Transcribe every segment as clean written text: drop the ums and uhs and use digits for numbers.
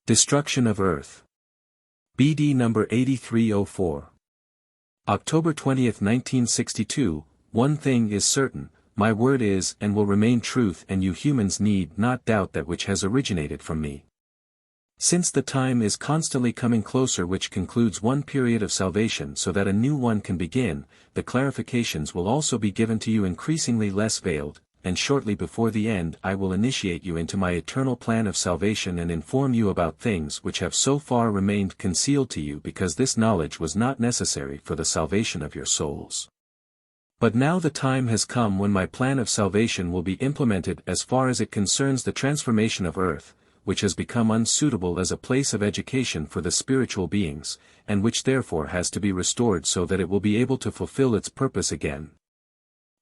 Destruction of Earth. BD number 8304. October 20, 1962, one thing is certain, my word is and will remain truth, and you humans need not doubt that which has originated from me. Since the time is constantly coming closer which concludes one period of salvation so that a new one can begin, the clarifications will also be given to you increasingly less veiled, and shortly before the end I will initiate you into my eternal plan of salvation and inform you about things which have so far remained concealed to you because this knowledge was not necessary for the salvation of your souls. But now the time has come when my plan of salvation will be implemented as far as it concerns the transformation of earth, which has become unsuitable as a place of education for the spiritual beings, and which therefore has to be restored so that it will be able to fulfill its purpose again.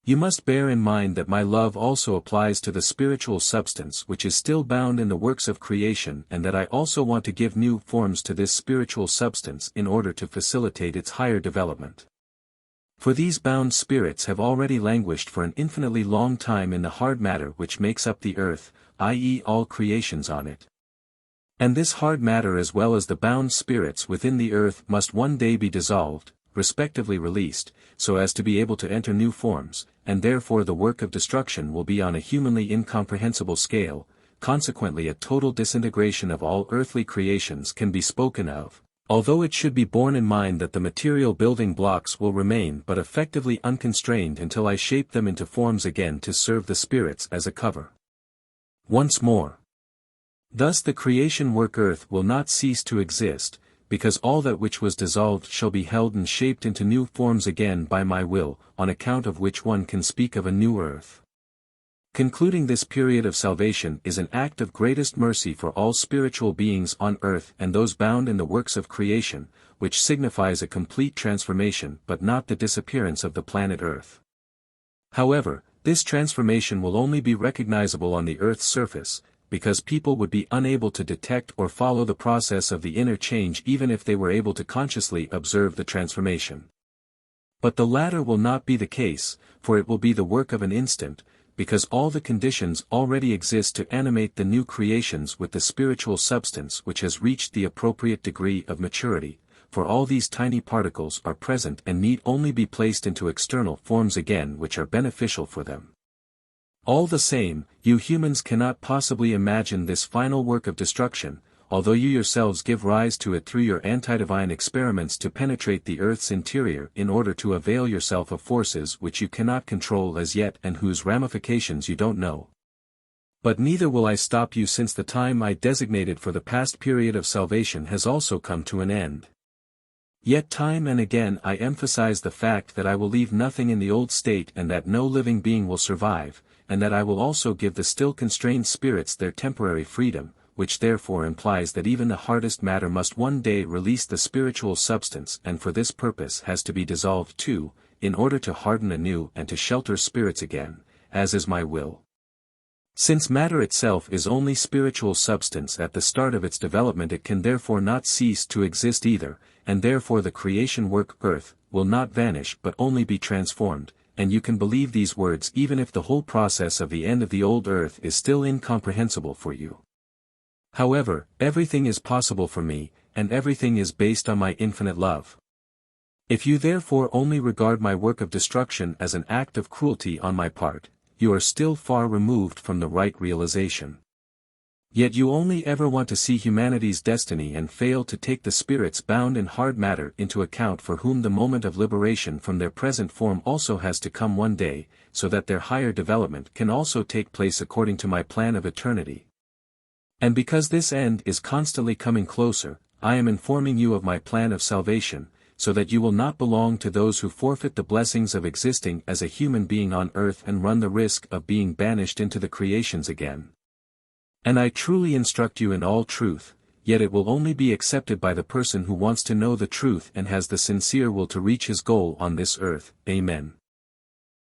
You must bear in mind that my love also applies to the spiritual substance which is still bound in the works of creation, and that I also want to give new forms to this spiritual substance in order to facilitate its higher development. For these bound spirits have already languished for an infinitely long time in the hard matter which makes up the earth, i.e. all creations on it. And this hard matter as well as the bound spirits within the earth must one day be dissolved, respectively released, so as to be able to enter new forms, and therefore the work of destruction will be on a humanly incomprehensible scale. Consequently a total disintegration of all earthly creations can be spoken of, although it should be borne in mind that the material building blocks will remain but effectively unconstrained until I shape them into forms again to serve the spirits as a cover. Once more. Thus the creation work earth will not cease to exist, because all that which was dissolved shall be held and shaped into new forms again by my will, on account of which one can speak of a new earth. Concluding this period of salvation is an act of greatest mercy for all spiritual beings on earth and those bound in the works of creation, which signifies a complete transformation but not the disappearance of the planet Earth. However, this transformation will only be recognizable on the Earth's surface, because people would be unable to detect or follow the process of the inner change even if they were able to consciously observe the transformation. But the latter will not be the case, for it will be the work of an instant, because all the conditions already exist to animate the new creations with the spiritual substance which has reached the appropriate degree of maturity, for all these tiny particles are present and need only be placed into external forms again which are beneficial for them. All the same, you humans cannot possibly imagine this final work of destruction, although you yourselves give rise to it through your antidivine experiments to penetrate the Earth's interior in order to avail yourself of forces which you cannot control as yet and whose ramifications you don't know. But neither will I stop you, since the time I designated for the past period of salvation has also come to an end. Yet time and again I emphasize the fact that I will leave nothing in the old state and that no living being will survive, and that I will also give the still constrained spirits their temporary freedom, which therefore implies that even the hardest matter must one day release the spiritual substance, and for this purpose has to be dissolved too, in order to harden anew and to shelter spirits again, as is my will. Since matter itself is only spiritual substance at the start of its development, it can therefore not cease to exist either, and therefore the creation work earth will not vanish but only be transformed, and you can believe these words even if the whole process of the end of the old earth is still incomprehensible for you. However, everything is possible for me, and everything is based on my infinite love. If you therefore only regard my work of destruction as an act of cruelty on my part, you are still far removed from the right realization. Yet you only ever want to see humanity's destiny and fail to take the spirits bound in hard matter into account, for whom the moment of liberation from their present form also has to come one day, so that their higher development can also take place according to my plan of eternity. And because this end is constantly coming closer, I am informing you of my plan of salvation, so that you will not belong to those who forfeit the blessings of existing as a human being on earth and run the risk of being banished into the creations again. And I truly instruct you in all truth, yet it will only be accepted by the person who wants to know the truth and has the sincere will to reach his goal on this earth. Amen.